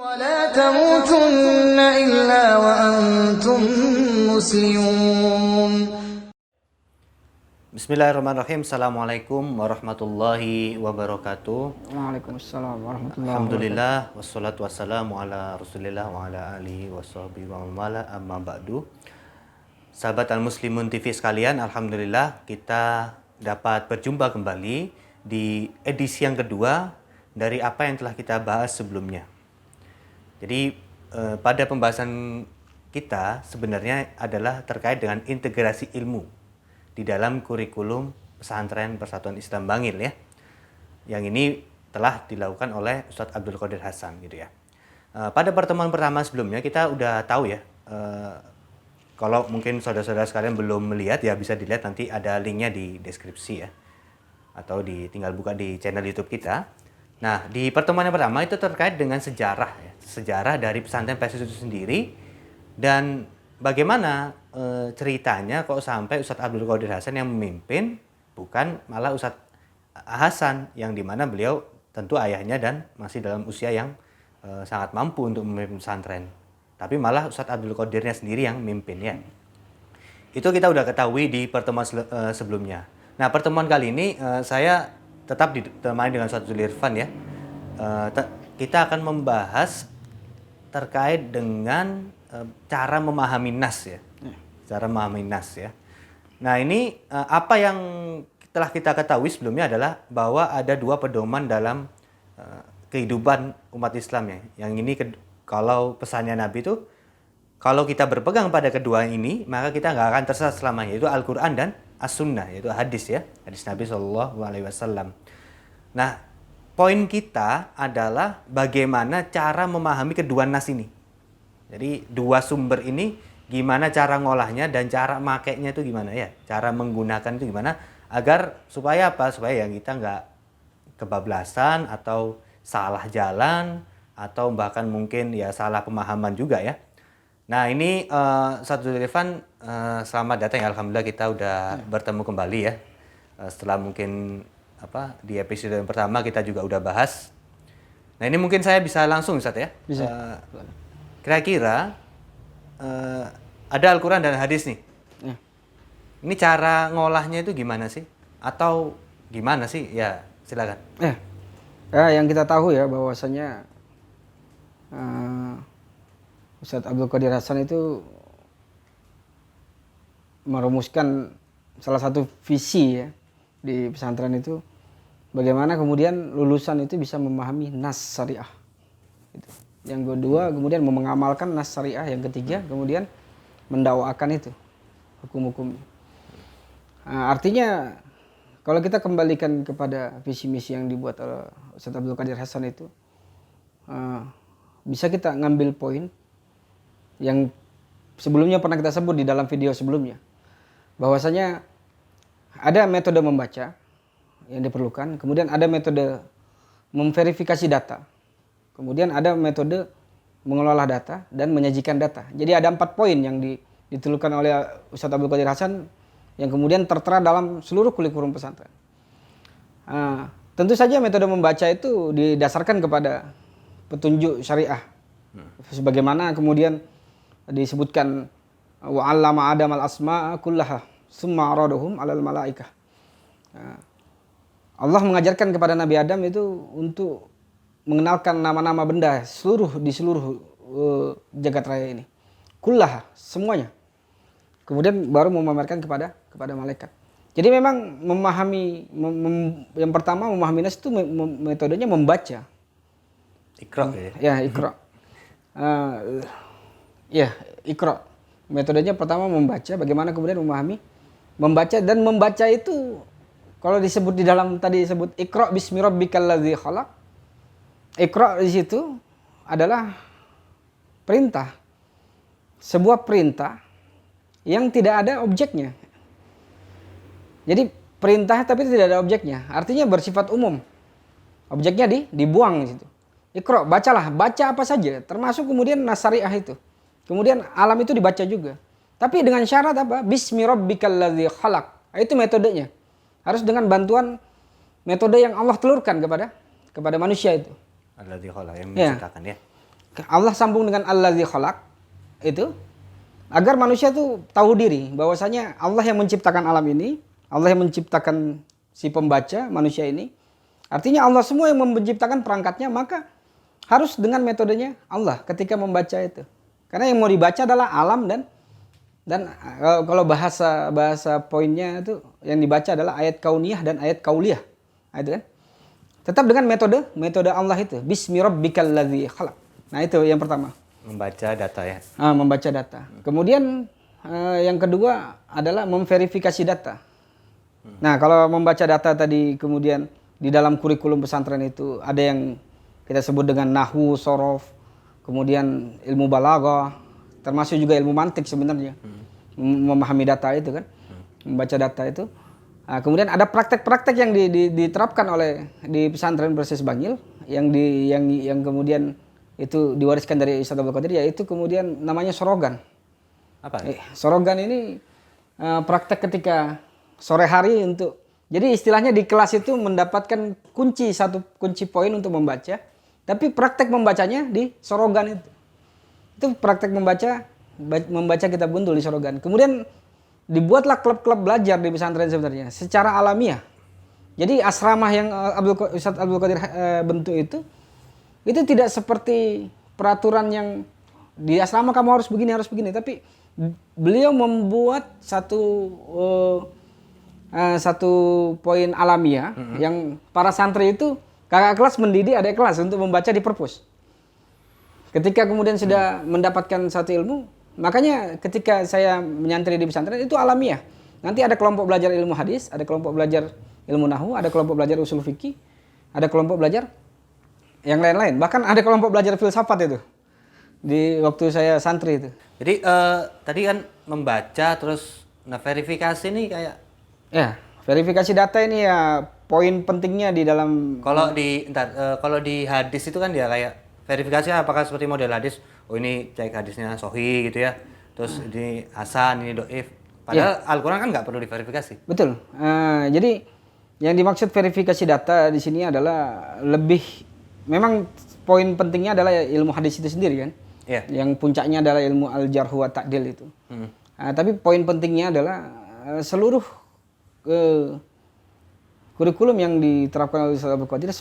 ولا تموتن إلا وأنتم مسلمون. Bismillahirrahmanirrahim. Assalamualaikum warahmatullahi wabarakatuh. Waalaikumsalam warahmatullahi wabarakatuh. Alhamdulillah wassalatu wassalamu ala Rasulillah wa ala alihi washabbihi wa mawala amma ba'du. Sahabat Al-Muslimun TV sekalian, alhamdulillah kita dapat berjumpa kembali di edisi yang kedua dari apa yang telah kita bahas sebelumnya. Jadi pada pembahasan kita sebenarnya adalah terkait dengan integrasi ilmu di dalam kurikulum pesantren Persatuan Islam Bangil ya. Yang ini telah dilakukan oleh Ustadz Abdul Qadir Hasan gitu ya. Pada pertemuan pertama sebelumnya kita udah tahu ya, kalau mungkin saudara-saudara sekalian belum melihat ya bisa dilihat nanti ada linknya di deskripsi ya. Atau tinggal buka di channel YouTube kita. Nah, di pertemuan yang pertama itu terkait dengan sejarah ya. Sejarah dari pesantren PSIS itu sendiri dan bagaimana ceritanya kok sampai Ustadz Abdul Qadir Hasan yang memimpin, bukan malah Ustadz Hasan yang dimana beliau tentu ayahnya dan masih dalam usia yang sangat mampu untuk memimpin pesantren. Tapi malah Ustadz Abdul Qadirnya sendiri yang memimpin ya. Itu kita udah ketahui di pertemuan sebelumnya. Nah, pertemuan kali ini saya tetap ditemani dengan Ustadz Zulirfan ya. Kita akan membahas terkait dengan cara memahami nas ya. Cara memahami nas ya. Nah, ini apa yang telah kita ketahui sebelumnya adalah bahwa ada dua pedoman dalam kehidupan umat Islam ya. Yang ini kalau pesannya Nabi itu, kalau kita berpegang pada kedua ini, maka kita nggak akan tersesat selamanya. Yaitu Al-Quran dan As-Sunnah, yaitu hadis ya. Hadis Nabi SAW. Nah, poin kita adalah bagaimana cara memahami kedua nas ini. Jadi dua sumber ini gimana cara ngolahnya dan cara makainya itu gimana ya. Cara menggunakan itu gimana agar supaya apa? Supaya yang kita nggak kebablasan atau salah jalan atau bahkan mungkin ya salah pemahaman juga ya. Nah, ini Ustadz Zulirfan, selamat datang ya. Alhamdulillah kita udah bertemu kembali ya. Setelah mungkin di episode yang pertama kita juga udah bahas. Nah, ini mungkin saya bisa langsung Ustadz ya. Bisa. Kira-kira ada Al-Quran dan hadis nih. Ya. Ini cara ngolahnya itu gimana sih? Atau gimana sih? Ya, silakan. Ya, yang kita tahu ya bahwasanya Ustadz Abdul Qadir Hasan itu merumuskan salah satu visi ya di pesantren itu, bagaimana kemudian lulusan itu bisa memahami nas syariah. Yang kedua kemudian mengamalkan nas syariah. Yang ketiga kemudian mendakwakan itu hukum-hukumnya. Artinya kalau kita kembalikan kepada visi misi yang dibuat oleh Ustadz Abdul Qadir Hasan itu, bisa kita ngambil poin yang sebelumnya pernah kita sebut di dalam video sebelumnya, bahwasanya ada metode membaca yang diperlukan, kemudian ada metode memverifikasi data, kemudian ada metode mengelola data dan menyajikan data. Jadi ada 4 poin yang dituliskan oleh Ustadz Abdul Qadir Hasan yang kemudian tertera dalam seluruh kurikulum pesantren. Tentu saja metode membaca itu didasarkan kepada petunjuk syariah. Sebagaimana kemudian disebutkan wa 'allama Adam al-asma'a kullaha summa 'aradahum 'alal malaikah. Allah mengajarkan kepada Nabi Adam itu untuk mengenalkan nama-nama benda di seluruh jagat raya ini. Kullaha, semuanya. Kemudian baru memamerkan kepada malaikat. Jadi memang memahami yang pertama memahami nas itu metodenya membaca. Iqra ya. Ya, Iqra. Iqra. Metodenya pertama membaca, bagaimana kemudian memahami, membaca, dan membaca itu kalau disebut di dalam tadi disebut Iqra bismi rabbikal ladzi khalaq. Iqra di situ adalah perintah. Sebuah perintah yang tidak ada objeknya. Jadi perintah tapi tidak ada objeknya. Artinya bersifat umum. Objeknya dibuang di situ. Iqra, bacalah, baca apa saja, termasuk kemudian nas syariah itu. Kemudian alam itu dibaca juga. Tapi dengan syarat apa? Bismi rabbikal ladzi khalaq. Itu metodenya. Harus dengan bantuan metode yang Allah telurkan kepada manusia itu. Alladzi khalaq, yang menciptakan ya. Allah sambung dengan allazi khalaq itu agar manusia tuh tahu diri bahwasanya Allah yang menciptakan alam ini, Allah yang menciptakan si pembaca manusia ini. Artinya Allah semua yang menciptakan perangkatnya, maka harus dengan metodenya Allah ketika membaca itu. Karena yang mau dibaca adalah alam dan kalau bahasa poinnya itu yang dibaca adalah ayat kauniyah dan ayat kauliyah. Nah, itu kan. Tetap dengan metode Allah itu. Bismi rabbikal ladzi khalaq. Nah, itu yang pertama. Membaca data ya. Membaca data. Kemudian yang kedua adalah memverifikasi data. Nah, kalau membaca data tadi kemudian di dalam kurikulum pesantren itu ada yang kita sebut dengan nahwu, sorof, kemudian ilmu balaghah, termasuk juga ilmu mantik sebenarnya. Memahami data itu kan. Membaca data itu. Nah, kemudian ada praktek-praktek yang diterapkan oleh di pesantren Persis Bangil yang kemudian itu diwariskan dari Ustaz Abdul Qadir, yaitu kemudian namanya sorogan. Apa? Sorogan ini praktek ketika sore hari jadi istilahnya di kelas itu mendapatkan satu kunci poin untuk membaca, tapi praktek membacanya di sorogan itu. Itu praktek membaca kitab Gundul di sorogan. Kemudian dibuatlah klub-klub belajar di pesantren sebenarnya secara alamiah. Jadi asrama yang Ustaz Abdul Qadir bentuk itu tidak seperti peraturan yang di asrama kamu harus begini, tapi beliau membuat satu poin alamiah yang para santri itu kakak kelas mendidik adik kelas untuk membaca di perpus. Ketika kemudian sudah mendapatkan satu ilmu, makanya ketika saya menyantri di pesantren itu alamiah. Nanti ada kelompok belajar ilmu hadis, ada kelompok belajar ilmu nahwu, ada kelompok belajar usul fikih, ada kelompok belajar yang lain-lain. Bahkan ada kelompok belajar filsafat itu di waktu saya santri itu. Jadi tadi kan membaca terus verifikasi nih kayak verifikasi data ini ya poin pentingnya di dalam kalau di hadis itu kan dia kayak verifikasi apakah seperti model hadis, oh ini cek hadisnya sahih gitu ya. Terus ini hasan, ini dhaif. Padahal Al-Qur'an kan nggak perlu diverifikasi. Betul. Jadi yang dimaksud verifikasi data di sini adalah memang poin pentingnya adalah ilmu hadis itu sendiri kan. Yang puncaknya adalah ilmu al-jarh wa ta'dil itu. Tapi poin pentingnya adalah seluruh kurikulum yang diterapkan oleh Ustaz Abdul Qadir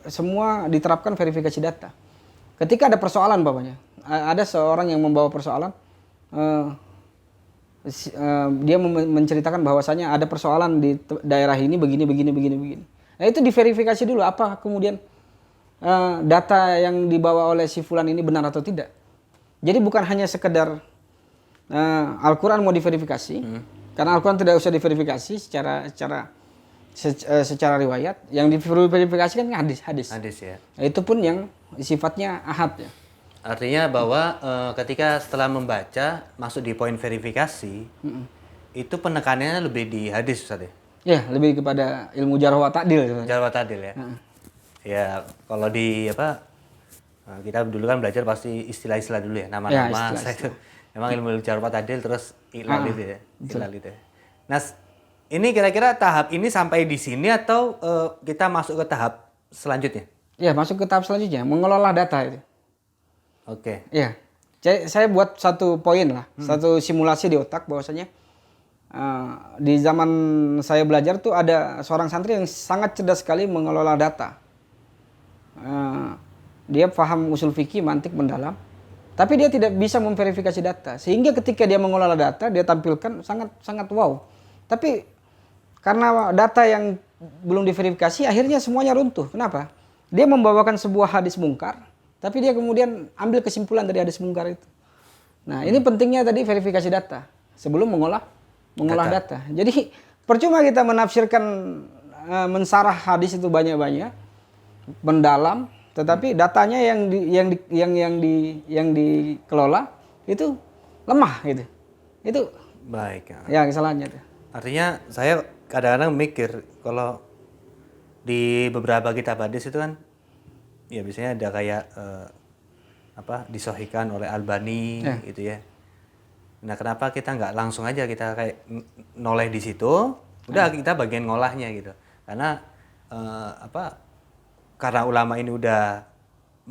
semua diterapkan verifikasi data. Ketika ada persoalan ada seorang yang membawa persoalan, dia menceritakan bahwasanya ada persoalan di daerah ini begini. Nah, itu diverifikasi dulu apa kemudian data yang dibawa oleh si fulan ini benar atau tidak. Jadi bukan hanya sekedar Al-Quran mau diverifikasi, karena Al-Quran tidak usah diverifikasi secara riwayat. Yang diverifikasi kan hadis. Hadis ya. Nah, itu pun yang sifatnya ahad ya. Artinya bahwa ketika setelah membaca masuk di poin verifikasi, itu penekanannya lebih di hadis Ustaz ya? Ya, lebih kepada ilmu jarh wa ta'dil. Jarh wa ta'dil ya. Ya, kalau kita dulu kan belajar pasti istilah-istilah dulu ya, nama-nama. Memang ilmu jarh wa ta'dil terus ilal itu ya. Ilal itu. Nah, ini kira-kira tahap ini sampai di sini atau kita masuk ke tahap selanjutnya? Ya, masuk ke tahap selanjutnya, mengelola data itu. Oke. Ya, saya buat satu poin lah, satu simulasi di otak bahwasanya di zaman saya belajar tuh ada seorang santri yang sangat cerdas sekali mengelola data. Dia paham usul fikih, mantik mendalam, tapi dia tidak bisa memverifikasi data. Sehingga ketika dia mengelola data, dia tampilkan sangat wow. Tapi karena data yang belum diverifikasi, akhirnya semuanya runtuh. Kenapa? Dia membawakan sebuah hadis mungkar, tapi dia kemudian ambil kesimpulan dari hadis mungkar itu. Nah, ini pentingnya tadi verifikasi data sebelum mengolah data. Jadi percuma kita menafsirkan, mensarah hadis itu banyak-banyak, mendalam, tetapi datanya yang dikelola itu lemah gitu. Itu baik. Ya, kesalahannya itu. Artinya saya kadang-kadang mikir kalau di beberapa kitab hadis itu kan ya biasanya ada kayak disahihkan oleh Albani gitu ya. Nah, kenapa kita nggak langsung aja kita kayak noleh di situ, udah kita bagian ngolahnya gitu. Karena karena ulama ini udah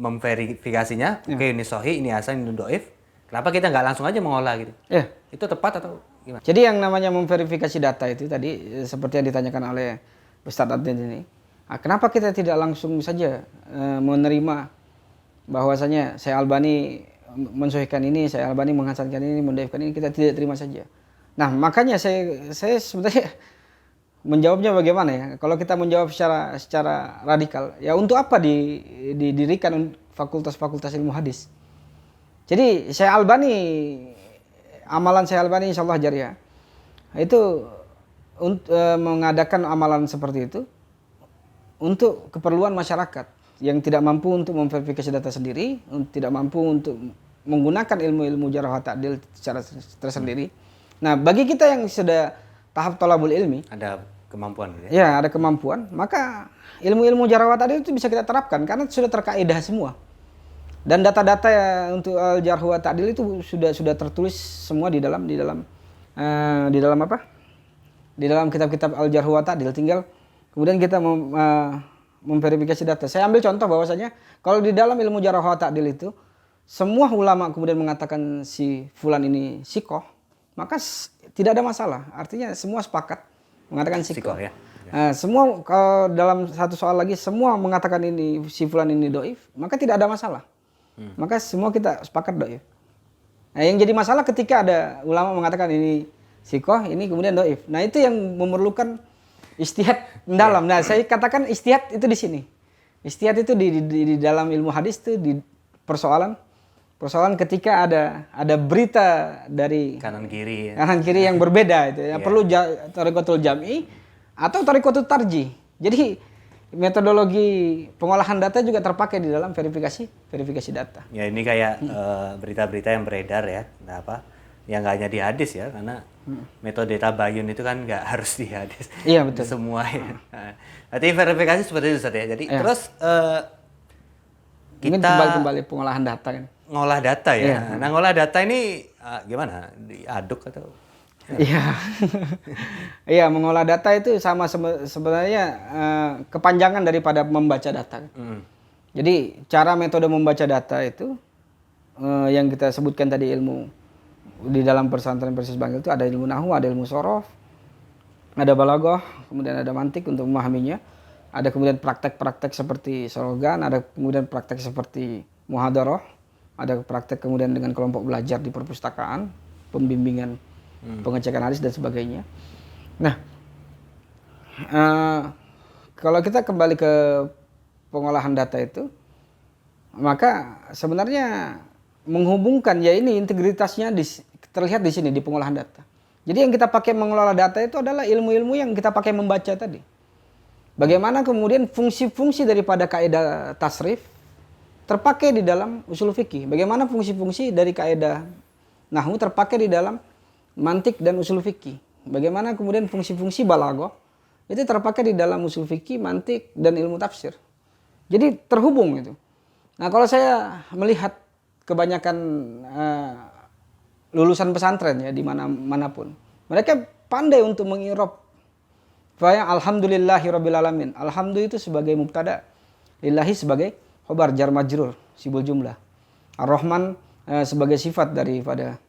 memverifikasinya, oke ini sahih, ini hasan, ini dhaif. Kenapa kita nggak langsung aja mengolah gitu? Ya. Itu tepat atau gimana? Jadi yang namanya memverifikasi data itu tadi seperti yang ditanyakan oleh Ustadz Adnan ini, kenapa kita tidak langsung saja menerima bahwasanya Syekh Albani mensahihkan ini, Syekh Albani menghasankan ini, mendaifkan ini, kita tidak terima saja. Nah, makanya saya sebenarnya menjawabnya bagaimana ya? Kalau kita menjawab secara radikal, ya untuk apa didirikan fakultas-fakultas ilmu hadis? Jadi Syekh Albani, amalan Syekh Albani insyaallah jariah itu mengadakan amalan seperti itu untuk keperluan masyarakat yang tidak mampu untuk memverifikasi data sendiri, tidak mampu untuk menggunakan ilmu-ilmu jarh wa ta'dil secara tersendiri. Nah, bagi kita yang sudah tahap thalabul ilmi, ada kemampuan gitu ya? Ya, ada kemampuan, maka ilmu-ilmu jarh wa ta'dil itu bisa kita terapkan karena sudah terkaidah semua. Dan data-data ya untuk jarh wa ta'dil itu sudah tertulis semua di dalam apa? Di dalam kitab-kitab al-jarh wa ta'dil. Tinggal kemudian kita memverifikasi data. Saya ambil contoh bahwasanya kalau di dalam ilmu jarh wa ta'dil itu semua ulama kemudian mengatakan si fulan ini sikoh, maka tidak ada masalah. Artinya semua sepakat mengatakan sikoh. Ya. Semua kalau dalam satu soal lagi semua mengatakan ini si fulan ini dhaif, maka tidak ada masalah. Maka semua kita sepakat dhaif. Nah, yang jadi masalah ketika ada ulama mengatakan ini sikoh, ini kemudian dhaif. Nah, itu yang memerlukan ijtihad mendalam. Nah, saya katakan ijtihad itu di sini. Ijtihad itu di dalam ilmu hadis itu di persoalan ketika ada berita dari kanan kiri yang berbeda itu yang perlu thariqatul jam'i atau thariqatul tarjih. Jadi metodologi pengolahan data juga terpakai di dalam verifikasi data. Ya ini kayak berita-berita yang beredar ya, yang nggak hanya di hadis ya, karena metode tabayun itu kan nggak harus di hadis. Iya betul. Semua ya. Berarti verifikasi seperti itu Ustaz ya. Jadi terus kita kembali pengolahan data kan. Ngolah data ya. Iya. Nah ngolah data ini gimana? Diaduk atau? Iya. Iya, mengolah data itu sama sebenarnya kepanjangan daripada membaca data. Jadi cara metode membaca data itu yang kita sebutkan tadi ilmu di dalam pesantren Persis Bangil itu ada ilmu nahwu, ada ilmu sorof, ada balaghah, kemudian ada mantik untuk memahaminya. Ada kemudian praktek-praktek seperti sorogan, ada kemudian praktek seperti muhadarah, ada praktek kemudian dengan kelompok belajar di perpustakaan, pembimbingan pengecekan hadis dan sebagainya. Nah, kalau kita kembali ke pengolahan data itu, maka sebenarnya menghubungkan ya ini integritasnya terlihat di sini di pengolahan data. Jadi yang kita pakai mengelola data itu adalah ilmu-ilmu yang kita pakai membaca tadi. Bagaimana kemudian fungsi-fungsi daripada kaidah tasrif terpakai di dalam usul fikih. Bagaimana fungsi-fungsi dari kaidah nahwu terpakai di dalam mantik dan usul fikih. Bagaimana kemudian fungsi-fungsi balaghah itu terpakai di dalam usul fikih, mantik dan ilmu tafsir. Jadi terhubung itu. Nah, kalau saya melihat kebanyakan lulusan pesantren ya di manapun, mereka pandai untuk mengirob. Alhamdulillahirabbil alamin. Alhamdulillah itu sebagai mubtada, lillahi sebagai khobar jar majrur sibul jumlah. Ar-Rahman sebagai sifat daripada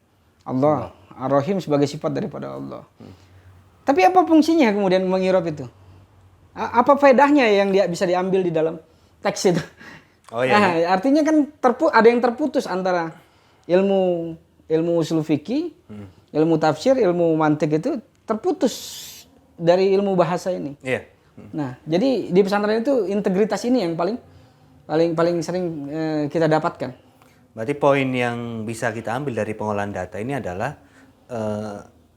Allah. Ar-Rahim sebagai sifat daripada Allah. Tapi apa fungsinya kemudian mengirob itu? Apa faedahnya yang dia bisa diambil di dalam teks itu? Oh iya. Nah, artinya kan ada yang terputus antara ilmu usul fikih, ilmu tafsir, ilmu mantik itu terputus dari ilmu bahasa ini. Iya. Nah, jadi di pesantren itu integritas ini yang paling sering kita dapatkan. Berarti poin yang bisa kita ambil dari pengolahan data ini adalah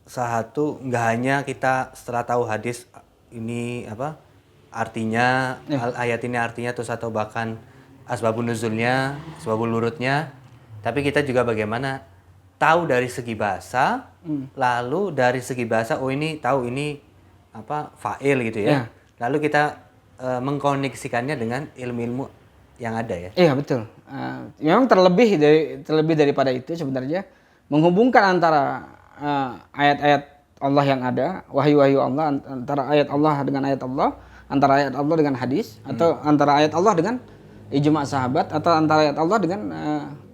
satu, nggak hanya kita setelah tahu hadis ini apa artinya, ayat ini artinya atau bahkan asbabun nuzulnya, asbabul nurutnya, tapi kita juga bagaimana tahu dari segi bahasa, lalu dari segi bahasa ini tahu ini apa fa'il gitu ya. Lalu kita mengkoneksikannya dengan ilmu-ilmu yang ada ya. Iya betul. Memang terlebih daripada itu sebenarnya menghubungkan antara ayat-ayat Allah yang ada, wahyu-wahyu Allah, antara ayat Allah dengan ayat Allah, antara ayat Allah dengan hadis, atau antara ayat Allah dengan ijma sahabat atau antara ayat Allah dengan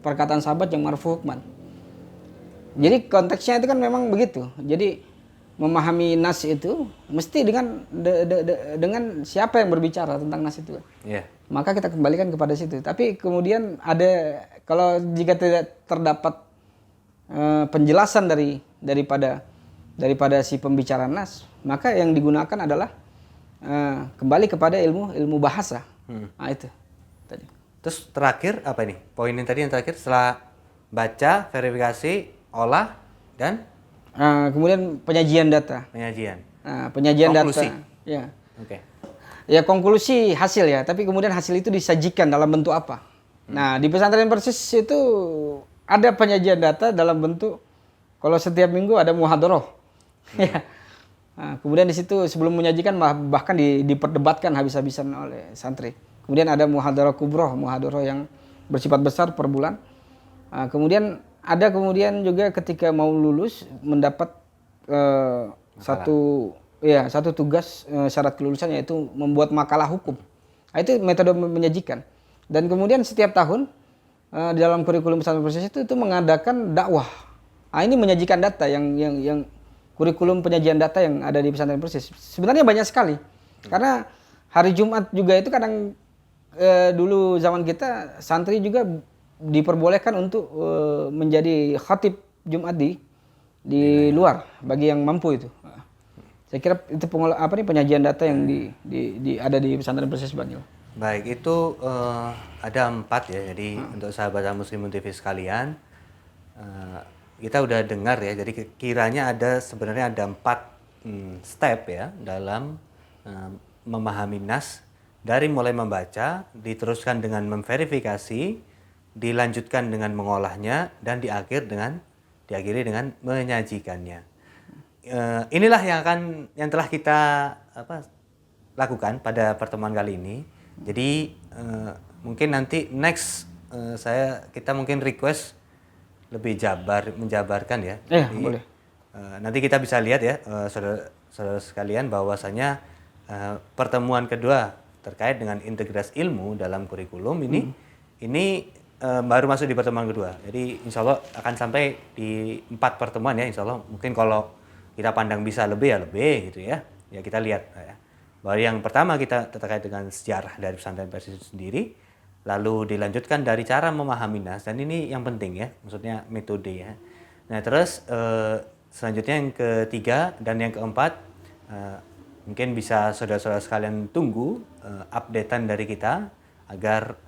perkataan sahabat yang marfu hukman. Jadi konteksnya itu kan memang begitu. Jadi memahami nas itu mesti dengan siapa yang berbicara tentang nas itu. Yeah. Maka kita kembalikan kepada situ. Tapi kemudian ada, kalau jika tidak terdapat penjelasan daripada si pembicara nas, maka yang digunakan adalah kembali kepada ilmu bahasa. Nah itu tadi. Terus terakhir apa ini? Poin yang tadi yang terakhir setelah baca, verifikasi, olah, dan kemudian penyajian data. penyajian. Penyajian Konklusi. data. Ya. Oke. Ya konklusi hasil ya, tapi kemudian hasil itu disajikan dalam bentuk apa? Nah di pesantren Persis itu ada penyajian data dalam bentuk, kalau setiap minggu ada muhadharah. Ya. Nah, kemudian di situ sebelum menyajikan bahkan diperdebatkan habis-habisan oleh santri. Kemudian ada muhadharah kubroh, muhadharah yang bersifat besar per bulan. Kemudian ada juga ketika mau lulus mendapat satu tugas syarat kelulusan, yaitu membuat makalah hukum. Nah, itu metode menyajikan. Dan kemudian setiap tahun di dalam kurikulum pesantren Persis itu mengadakan dakwah. Nah, ini menyajikan data yang kurikulum penyajian data yang ada di pesantren Persis. Sebenarnya banyak sekali. Karena hari Jumat juga itu kadang dulu zaman kita santri juga diperbolehkan untuk menjadi khatib Jumat di luar bagi yang mampu itu. Saya kira itu penyajian data yang ada di pesantren Persis Banyul. Baik, itu ada 4 ya. Jadi untuk sahabat Muslimun TV sekalian, kita udah dengar ya. Jadi kiranya sebenarnya ada 4 step ya dalam memahami nas, dari mulai membaca, diteruskan dengan memverifikasi, dilanjutkan dengan mengolahnya, dan diakhiri dengan menyajikannya. Inilah yang telah kita lakukan pada pertemuan kali ini. Jadi mungkin nanti next kita mungkin request lebih menjabarkan ya. Jadi, boleh. Nanti kita bisa lihat ya saudara sekalian, bahwasanya pertemuan kedua terkait dengan integrasi ilmu dalam kurikulum ini baru masuk di pertemuan kedua. Jadi insya Allah akan sampai di 4 pertemuan ya, insya Allah. Mungkin kalau kita pandang bisa lebih ya lebih gitu ya. Ya kita lihat ya. Bahwa yang pertama kita terkait dengan sejarah dari pesantren Persis itu sendiri, lalu dilanjutkan dari cara memahami nas, dan ini yang penting ya, maksudnya metode ya. Nah terus selanjutnya yang ketiga dan yang keempat, mungkin bisa saudara-saudara sekalian tunggu updatean dari kita agar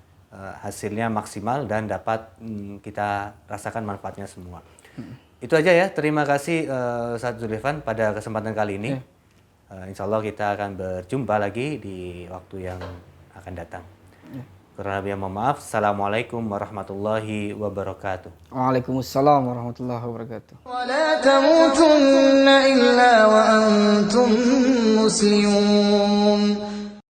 hasilnya maksimal dan dapat kita rasakan manfaatnya semua. Itu aja ya. Terima kasih Ustaz Zulfan pada kesempatan kali ini. Insya Allah kita akan berjumpa lagi di waktu yang akan datang. Kurang lebih mohon maaf. Assalamualaikum warahmatullahi wabarakatuh. Waalaikumsalam warahmatullahi wabarakatuh. ولا تموتن إلا وأنتم مسلمون